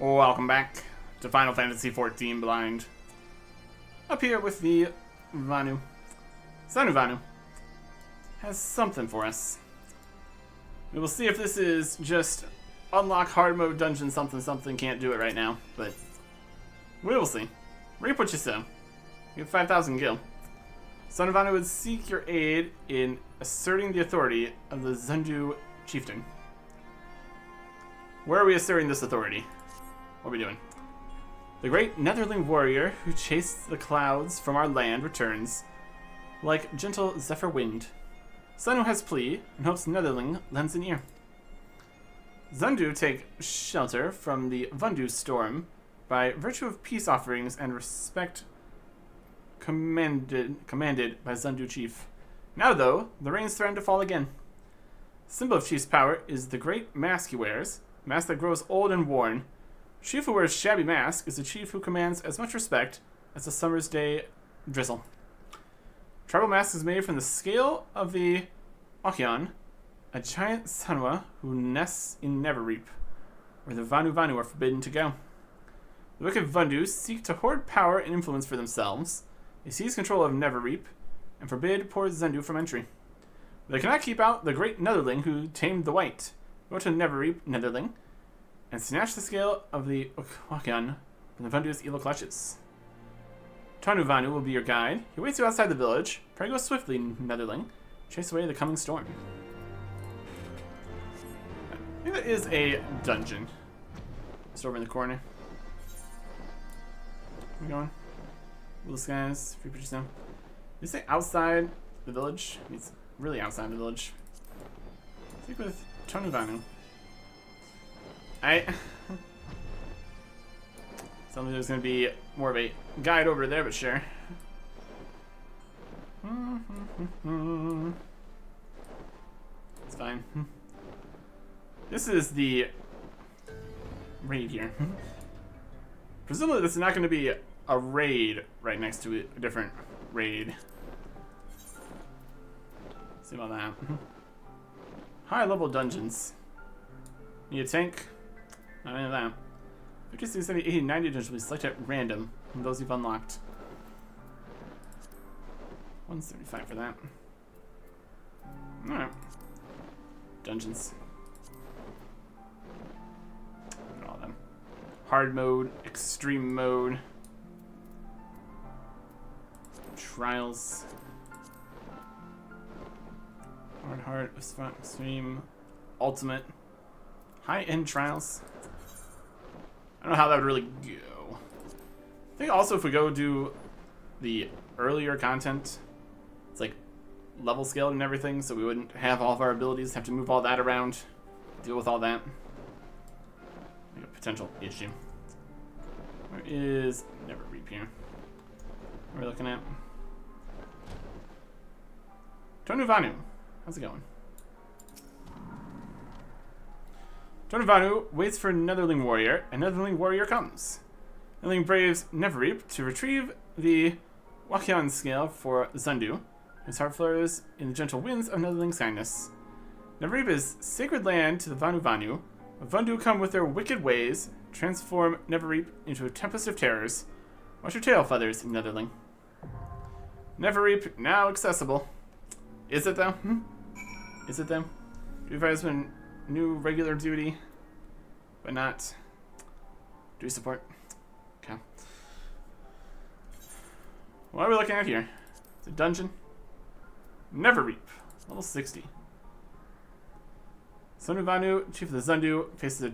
Welcome back to Final Fantasy XIV Blind. Up here with the Vanu. Sanu Vanu has something for us. We will see if this is just unlock hard mode dungeon something, can't do it right now, but we will see. Reap what you sow. You have 5,000 gil. Sanu Vanu would seek your aid in asserting the authority of the Zundu chieftain. Where are we asserting this authority? What are we doing? The great Netherling warrior who chased the clouds from our land returns, like gentle zephyr wind. Sanu has plea and hopes Netherling lends an ear. Zundu take shelter from the Vundu storm by virtue of peace offerings and respect commanded by Zundu chief. Now, though, the rains threaten to fall again. Symbol of chief's power is the great mask he wears, a mask that grows old and worn. Chief who wears shabby mask is a chief who commands as much respect as a summer's day drizzle. Tribal mask is made from the scale of the Okion, a giant sanwa who nests in Neverreap, where the Vanu Vanu are forbidden to go. The wicked Vundu seek to hoard power and influence for themselves. They seize control of Neverreap and forbid poor Zundu from entry. But they cannot keep out the great Netherling who tamed the White. Go to Neverreap, Netherling, and snatch the scale of the Okion from the Vundu's evil clutches. Tanu Vanu will be your guide. He waits you outside the village. Pray go swiftly, Netherling. Chase away the coming storm. I think that is a dungeon. Just over in the corner. Where are we going? Blue skies, free pictures now. Did you say outside the village? It's really outside the village. I think with Tanu Vanu. Something there's going to be more of a guide over there, but sure. It's fine. This is the raid here. Presumably this is not going to be a raid right next to a different raid. See about that. High level dungeons. Need a tank? Not any of that. 50, 60, 70, 80, 90 dungeons will be selected at random from those you've unlocked. 175 for that. Alright. Dungeons. Look at all of them. Hard mode, extreme mode. Trials. Hard, extreme, ultimate. High-end trials. I don't know how that would really go. I think also if we go do the earlier content, it's like level scaled and everything, so we wouldn't have all of our abilities, have to move all that around, deal with all that. Like a potential issue. Where is Neverreap here? What are we looking at? Tonu Vanu. How's it going? Tonu Vanu waits for Netherling warrior, and Netherling warrior comes. Netherling braves Neverreap to retrieve the Wakion scale for Zundu. His heart flows in the gentle winds of Netherling's kindness. Neverreap is sacred land to the Vanu Vanu. Vundu come with their wicked ways, transform Neverreap into a tempest of terrors. Watch your tail feathers, Netherling. Neverreap now accessible. Is it though? Is it though? Advisement. New regular duty, but not duty support. Okay. What are we looking at here? It's a dungeon. Neverreap, level 60. Sanu Vanu, chief of the Zundu, faces a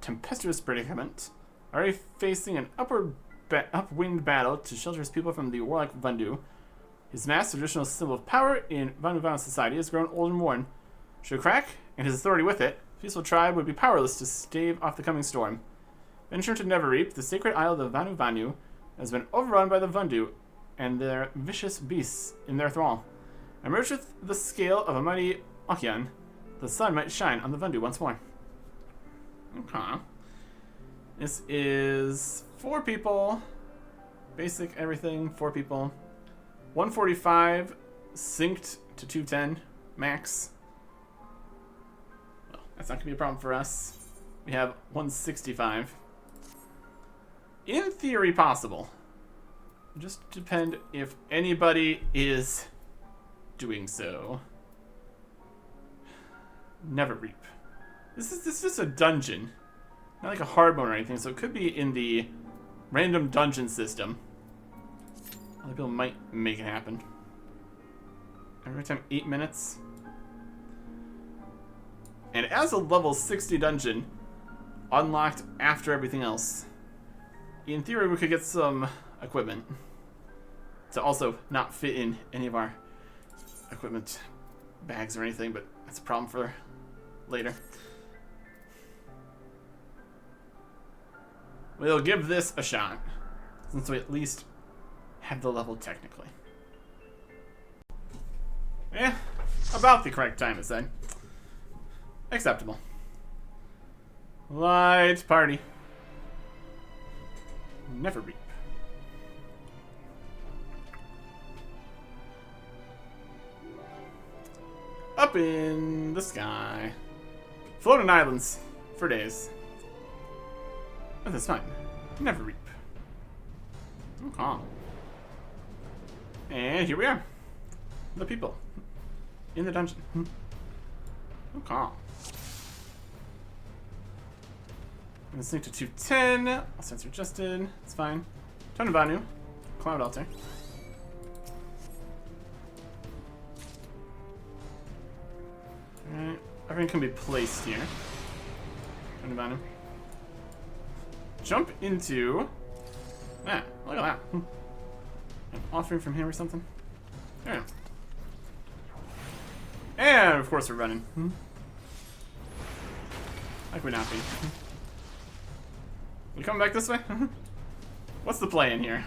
tempestuous predicament. Already facing an upwind battle to shelter his people from the warlike Vundu. His mask, traditional symbol of power in Vanu Vanu society, has grown old and worn. Should a crack, and his authority with it, the peaceful tribe would be powerless to stave off the coming storm. Venture to Neverreap, the sacred isle of the Vanu Vanu has been overrun by the Vundu and their vicious beasts in their thrall. Emerge with the scale of a mighty Okion, the sun might shine on the Vundu once more. Okay. This is 4 people. Basic everything, 4 people. 145 synced to 210 max. Well, that's not gonna be a problem for us. We have 165. in theory, possible. Just depend if anybody is doing so. Never reap. This is a dungeon. Not like a hard mode or anything, so it could be in the random dungeon system. Other people might make it happen. Every time 8 minutes. And as a level 60 dungeon, unlocked after everything else, in theory we could get some equipment to also not fit in any of our equipment bags or anything, but that's a problem for later. We'll give this a shot, since we at least have the level technically. Eh, about the correct time, it said. Acceptable. Light party. Never reap. Up in the sky. Floating islands for days. Oh, that's fine. Never reap. Okay. And here we are. The people. In the dungeon. Okay. I'm gonna sync to 210. All sensor adjusted. It's fine. Ton of Vanu. Cloud altar. Alright. Everything can be placed here. Ton of Vanu. Jump into... Ah, look at that. An offering from him or something. Yeah. And of course we're running. Like we're not be. You coming back this way? What's the play in here?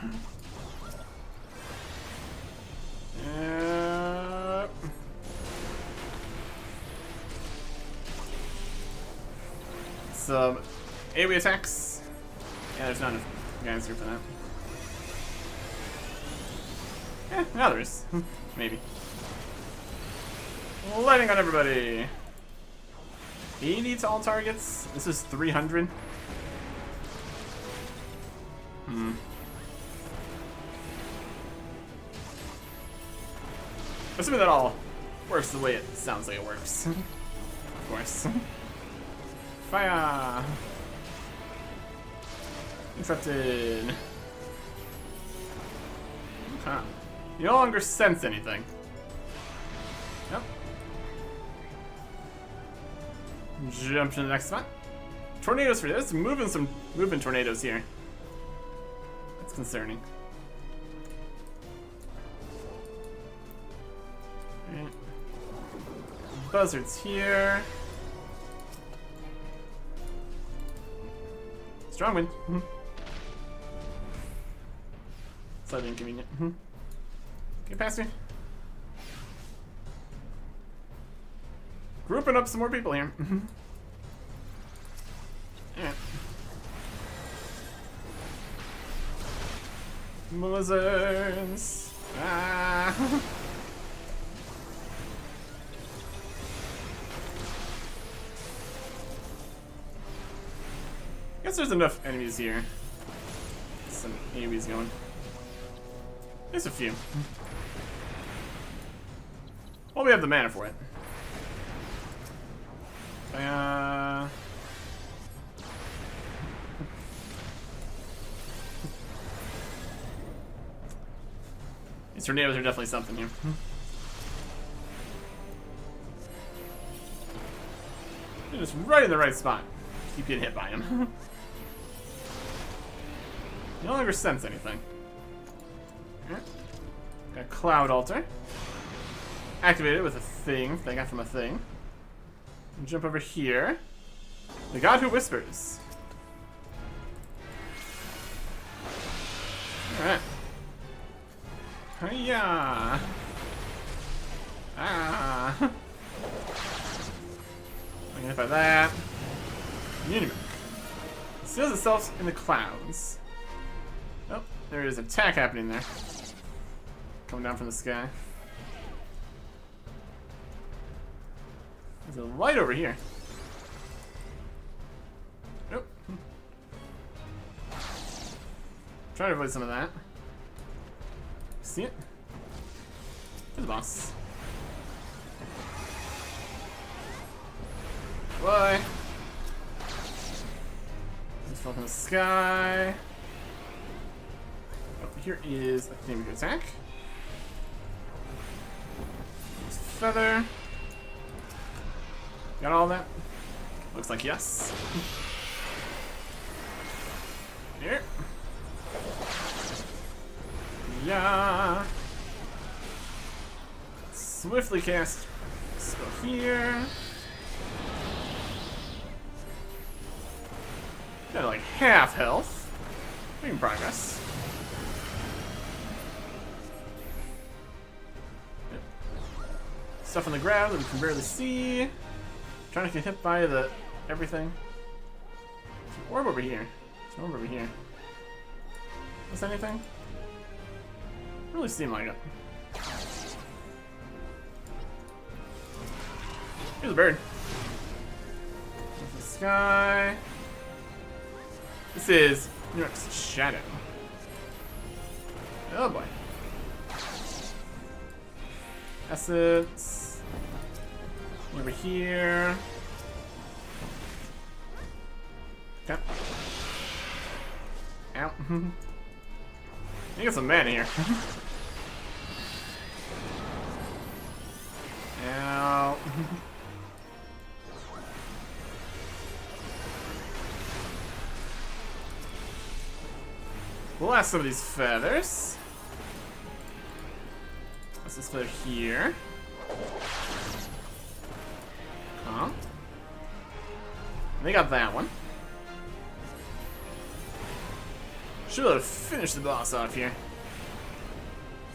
Some AoE attacks. Yeah, there's not enough guys here for that. Eh, now there is. Maybe. Lighting on everybody. 80 to all targets. This is 300. Assuming that all works the way it sounds like it works. Of course. Fire! Interrupted. Okay. You no longer sense anything. Yep. Jump to the next spot. Tornadoes for this. Some moving tornadoes here. That's concerning. Right. Buzzards here. Strong wind. Slightly inconvenient. Get past me. Grouping up some more people here. Yeah. Blizzards. Ah. Guess there's enough enemies here. Some AoEs going. There's a few. Well, we have the mana for it. These tornadoes are definitely something here. They're just right in the right spot. Keep getting hit by them. You no longer sense anything. Okay. Got Cloud Altar. Activate it with a thing that I got from a thing. And jump over here. The God Who Whispers. Alright. Hiya! Ah! I'm gonna hit by that. Unimog. It seals itself in the clouds. Oh, there is an attack happening there. Coming down from the sky. There's a light over here. Nope. Try to avoid some of that. See it? Here's the boss. Boy. Let's fall from the sky. Oh, here is a thing we can attack. There's feather. Got all that? Looks like yes. Here. Yeah. Swiftly cast spell here. Got like half health. Making progress. Stuff on the ground that we can barely see. Trying to get hit by the everything. There's an orb over here. There's an orb over here. Is this anything? Doesn't really seem like it. Here's a bird. There's the sky. This is Enix's shadow. Oh boy. Essence. Over here. Okay. Ow. You get some mana here. Ow. We'll ask some of these feathers. What's this feather here? Huh? They got that one. Should have finished the boss off here.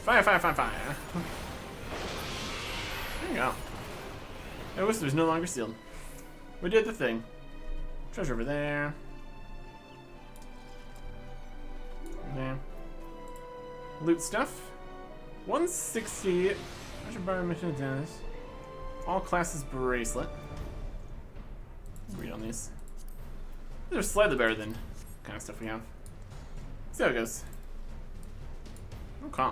Fire, fire, fire, fire. There you go. I wish there's no longer sealed. We did the thing. Treasure over there. There. Loot stuff. 160. Treasure bar mission damage. All classes bracelet. Read on these. These are slightly better than the kind of stuff we have. See how it goes. Okay.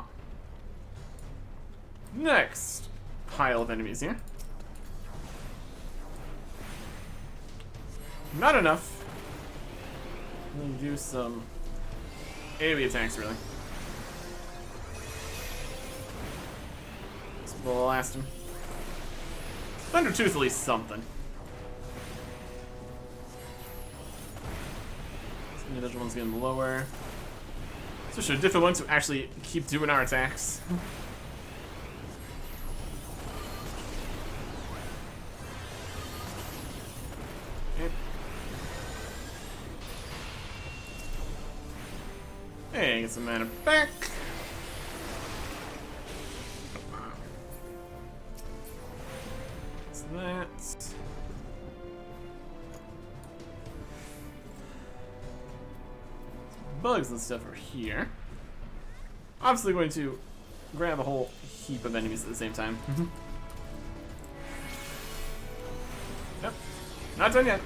Next pile of enemies here. Not enough. I'm gonna do some AoE attacks, really. Let's blast him. Thunder Tooth, at least something. Some individual ones getting lower. So should a different one to actually keep doing our attacks. Okay. Hey, get some mana back. What's that? Bugs and stuff are here. Obviously going to grab a whole heap of enemies at the same time. Yep. Not done yet.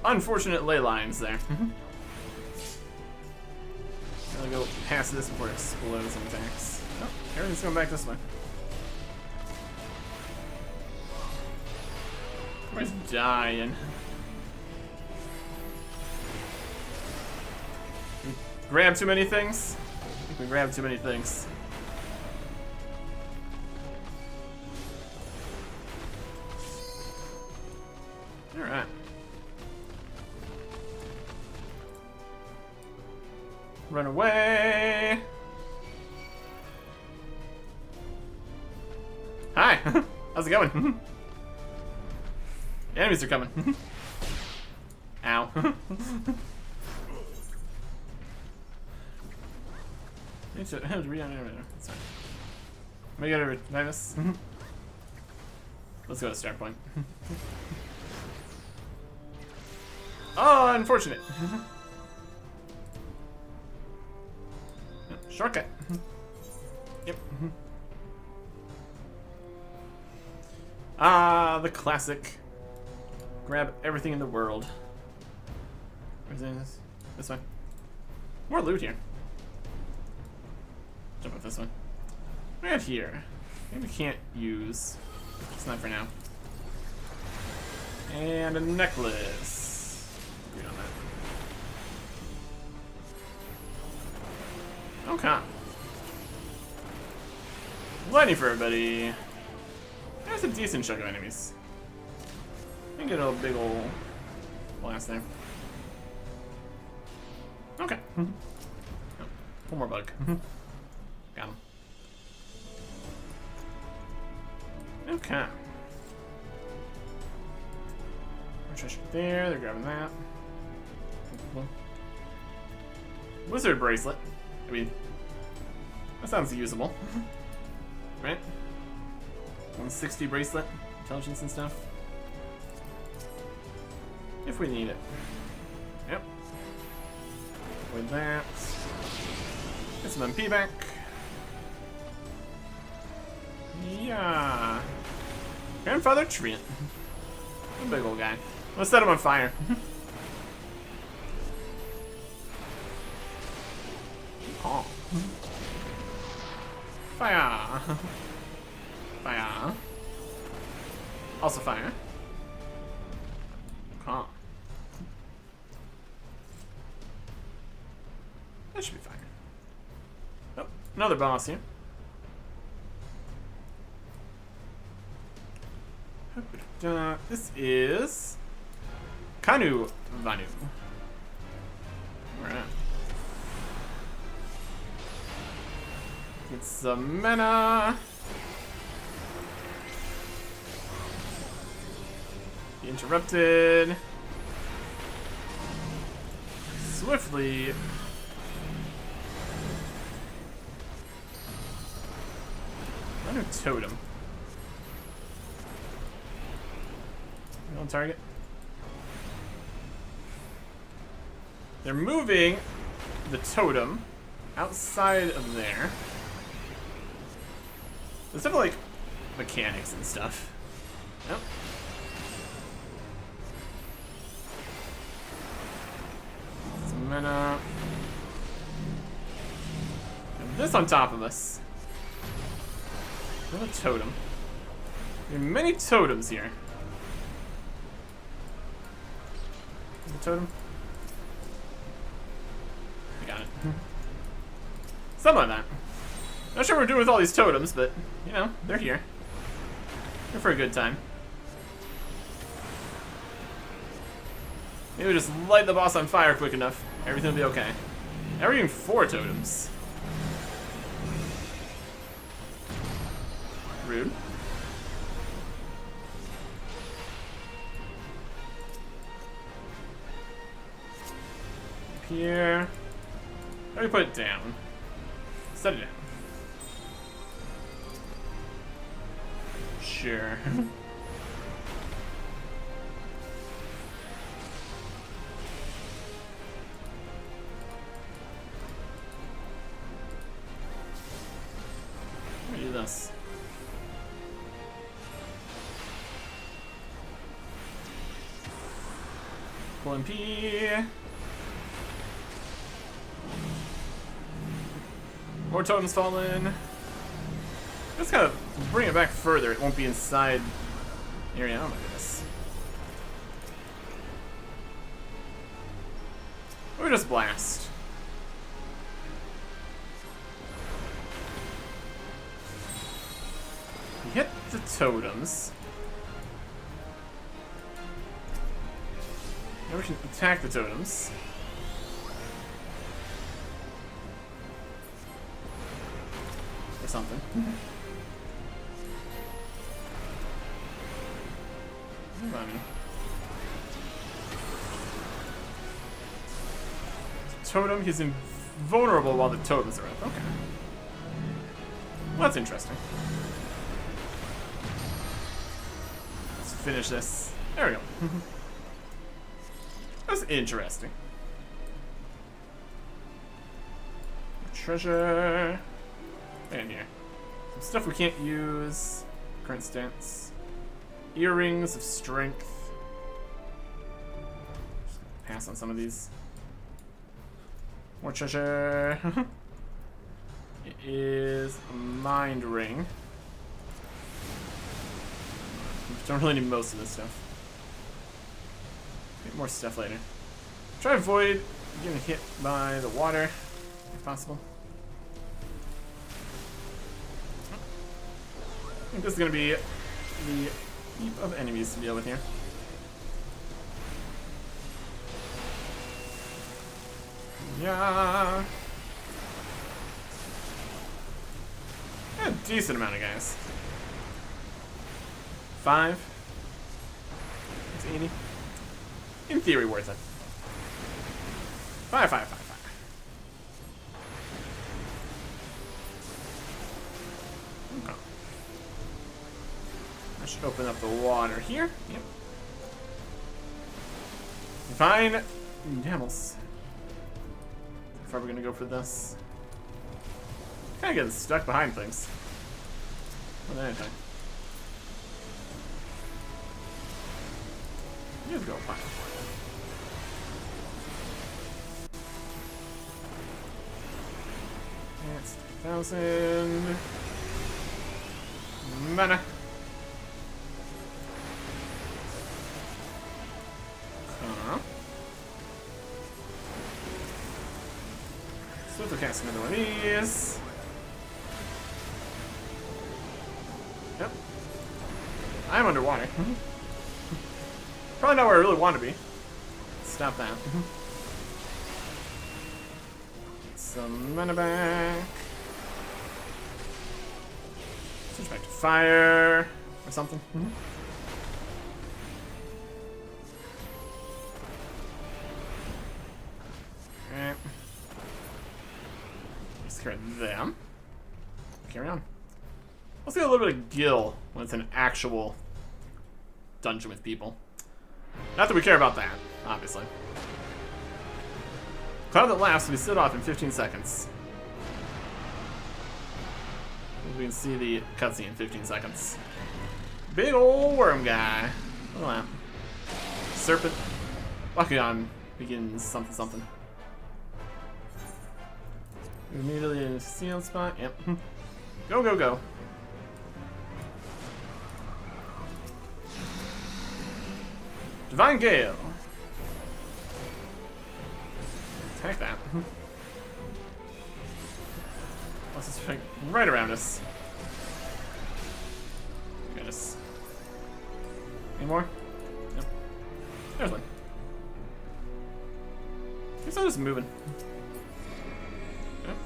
Unfortunate ley lines there. Gotta go past this before it explodes and attacks. Oh, everything's going back this way. Everybody's dying. Grab too many things? I think we grabbed too many things. Alright. Run away! Hi! How's it going? Enemies are coming. Ow. Sorry. Am I gonna revive this? Let's go to start point. Oh, unfortunate. Shortcut. Yep. Ah, the classic. Grab everything in the world. Where's this? This way. More loot here. Jump up this one. What do we have here? Maybe we can't use. It's not for now. And a necklace. Agreed on that. Okay. Lighting for everybody. There's a decent chunk of enemies. I can get a big ol' blast there. Okay. Oh, one more bug. Got him. Okay. Treasure there, they're grabbing that. Wizard bracelet. I mean, that sounds usable. Right? 160 bracelet, intelligence and stuff. If we need it. Yep. With that. Get some MP back. Yeah. Grandfather Treant. A big old guy. Let's set him on fire. Oh. Fire. Fire. Also fire. Huh. That should be fine. Oh, another boss here. This is Kanu Vanu. Alright. Get some mana. Be interrupted. Swiftly. Vanu Totem. On target. They're moving the totem outside of there. There's definitely like mechanics and stuff. Yep. Some mana. And this on top of us. Another totem. There are many totems here. The totem? I got it. Something like that. Not sure what we're doing with all these totems, but, you know, they're here. They're for a good time. Maybe we just light the boss on fire quick enough. Everything will be okay. Now we're getting 4 totems. Rude. Here. How do we put it down? Set it down. Sure. Let me do this. Pull MP. More totems fall in. Just gotta bring it back further. It won't be inside the area. Oh my goodness. Or just blast. Hit the totems. Now we can attack the totems. Or something. Money. Totem, he's invulnerable while the totems are up. Okay. Well, that's interesting. Let's finish this. There we go. That's interesting. Treasure. And here. Some stuff we can't use. Current stance. Earrings of strength. Just pass on some of these. More treasure. It is a mind ring. Don't really need most of this stuff. Get more stuff later. Try to avoid getting hit by the water, if possible. I think this is going to be the heap of enemies to deal with here. Yeah. A decent amount of guys. 5. It's 80. In theory, worth it. 5, 5, 5, 5. Okay. I should open up the water here. Yep. Fine. Camels. How far are we gonna go for this? Kinda getting stuck behind things. More than anything. You go, fine. That's 1,000 mana. So let's cast another one of these. Yep. I'm underwater. Probably not where I really want to be. Stop that. Get some mana back. Switch back to fire or something. Alright. Let's carry them. Carry on. Let's get a little bit of gil when it's an actual dungeon with people. Not that we care about that, obviously. Cloud that laughs will be set off in 15 seconds. We can see the cutscene in 15 seconds. Big old worm guy. Look at that. Serpent. Lucky on begins something something. Immediately in a sealed spot. Yep. Go, go, go. Divine Gale. Attack that. Plus it's right around us. Goodness. Any more? Nope. There's one. Guess I'm just moving. Yep.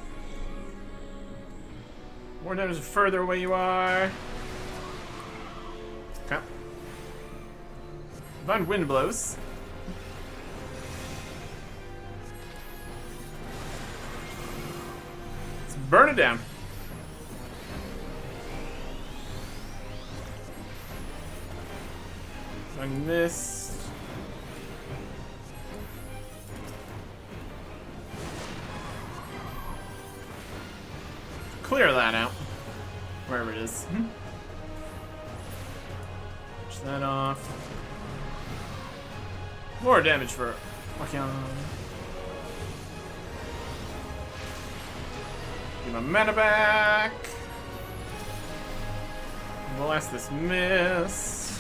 More damage the further away you are. Okay. Divine Wind blows. Let's burn it down. Like this. Clear that out. Wherever it is. Push that off. More damage for Give my mana back. Blast this miss.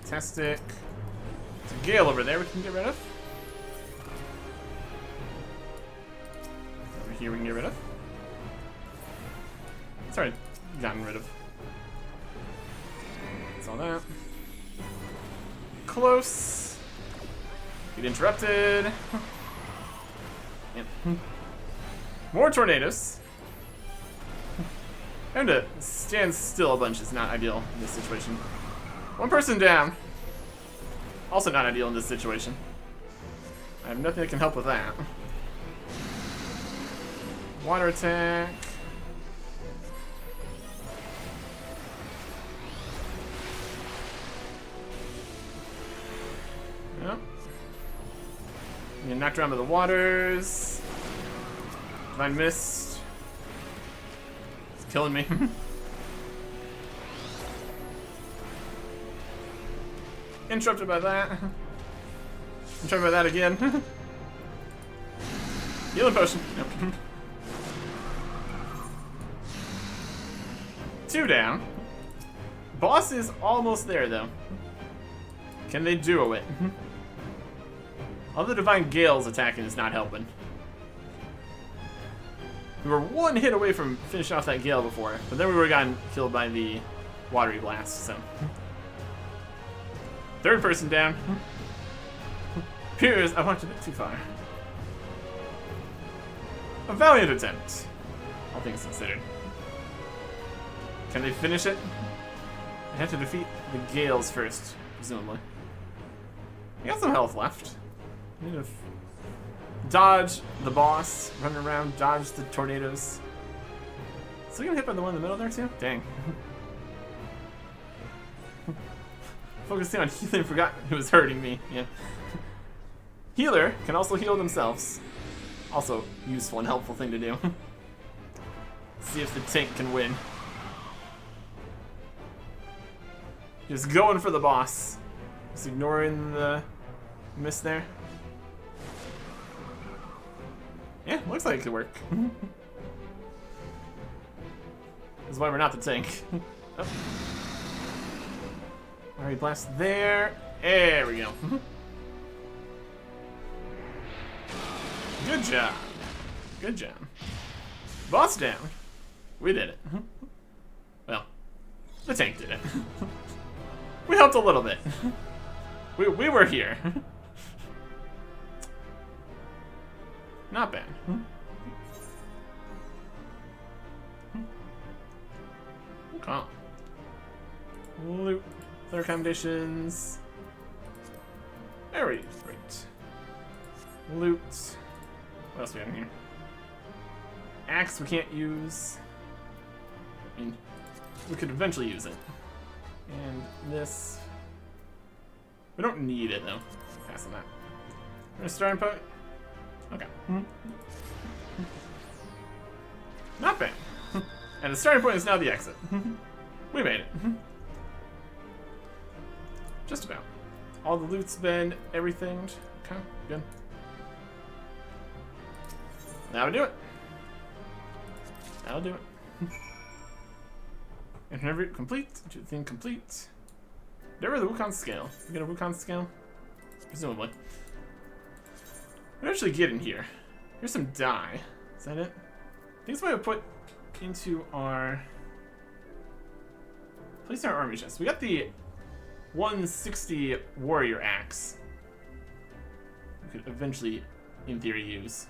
Fantastic. There's a gale over there we can get rid of. Over here we can get rid of. Sorry, gotten rid of. All that. Close. Get interrupted. Yep. More tornadoes. Having to stand still a bunch is not ideal in this situation. One person down. Also not ideal in this situation. I have nothing that can help with that. Water attack. Yep. You get knocked around by the waters. Divine Mist. It's killing me. Interrupted by that. I'm trying about that again. Healing potion. Nope. 2 down. Boss is almost there, though. Can they duo it? All the Divine Gales attacking is not helping. We were 1 hit away from finishing off that Gale before, but then we would have gotten killed by the Watery Blast, so. 3rd person down. Piers, I went a bit too far. A valiant attempt, all things considered. Can they finish it? They have to defeat the Gales first, presumably. You got some health left. Need to dodge the boss, run around, dodge the tornadoes. Still getting hit by the one in the middle there too? Dang. Focusing on healing, forgot who was hurting me. Yeah. Healer can also heal themselves. Also, useful and helpful thing to do. See if the tank can win. Just going for the boss. Just ignoring the miss there. Yeah, looks like it could work. That's why we're not the tank. Oh. Alright, blast there. There we go. Good job. Good job. Boss down. We did it. Well, the tank did it. We helped a little bit. We were here. Not bad. Okay. Loot. Other accommodations. There we go. Great. Loot. What else we got in here? Axe we can't use. I mean, we could eventually use it. And this. We don't need it though. Pass on that. We're gonna start input. Okay. Not bad. And the starting point is now the exit. We made it. Just about. All the loot's been everything. Okay, good. Now we do it. That'll do it. Interview complete. Thing complete. Never the Wukong scale. We get a Wukong scale? Presumably. We actually get in here. Here's some dye. Is that it? I think it's what I put into our. Place in our army chest. We got the 160 warrior axe. We could eventually, in theory, use.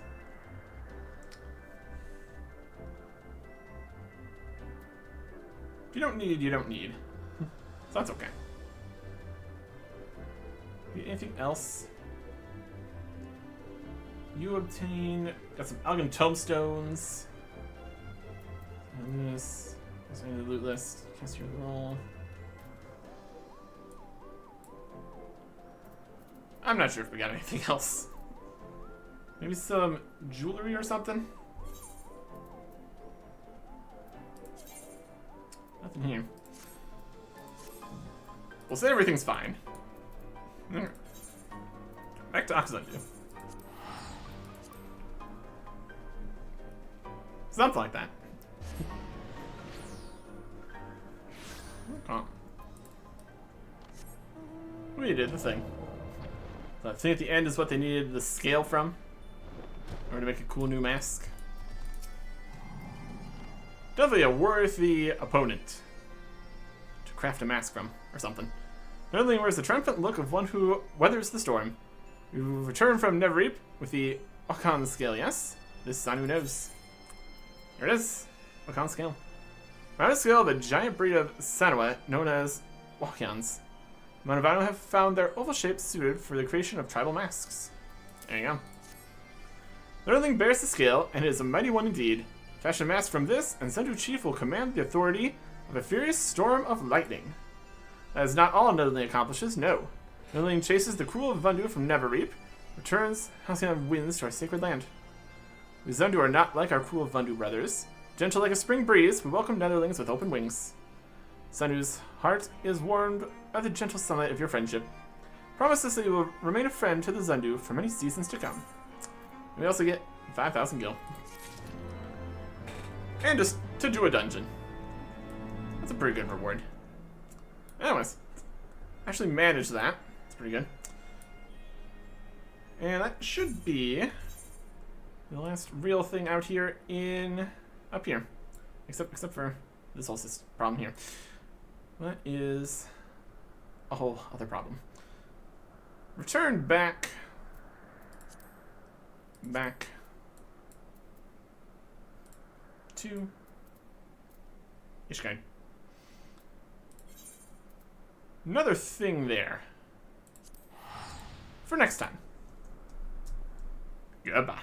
If you don't need, you don't need. So that's okay. Anything else? You obtain. Got some Elgin tomestones. And this. There's any loot list. Cast your roll. I'm not sure if we got anything else. Maybe some jewelry or something? Nothing here. We'll say everything's fine. Back to Oxendu. Something like that. Oh. We did the thing. So I think at the end is what they needed the scale from. In order to make a cool new mask. Definitely a worthy opponent to craft a mask from, or something. Nerdling wears the triumphant look of one who weathers the storm. We return from Neverreap with the Wakan scale, yes? This Sanu knows. There it is. Wakan scale. Around a scale of a giant breed of Sanua known as Wakans. Manavano have found their oval shapes suited for the creation of tribal masks. There you go. Nerdling bears the scale, and it is a mighty one indeed. Fashion a mask from this, and Senju Chief will command the authority of a furious storm of lightning. That is not all Nerdling accomplishes, no. Nerdling chases the cruel Vandu from Neverreap, returns Halcyon winds to our sacred land. We Zundu are not like our cruel Vandu brothers. Gentle like a spring breeze, we welcome Netherlings with open wings. Sundu's heart is warmed by the gentle sunlight of your friendship. Promise us that you will remain a friend to the Zundu for many seasons to come. We also get 5,000 gil. And just to do a dungeon. That's a pretty good reward. Anyways, actually managed that. That's pretty good. And that should be the last real thing out here up here. Except for this whole problem here. That is a whole other problem. Return back to Ishkai. Another thing there. For next time. Goodbye.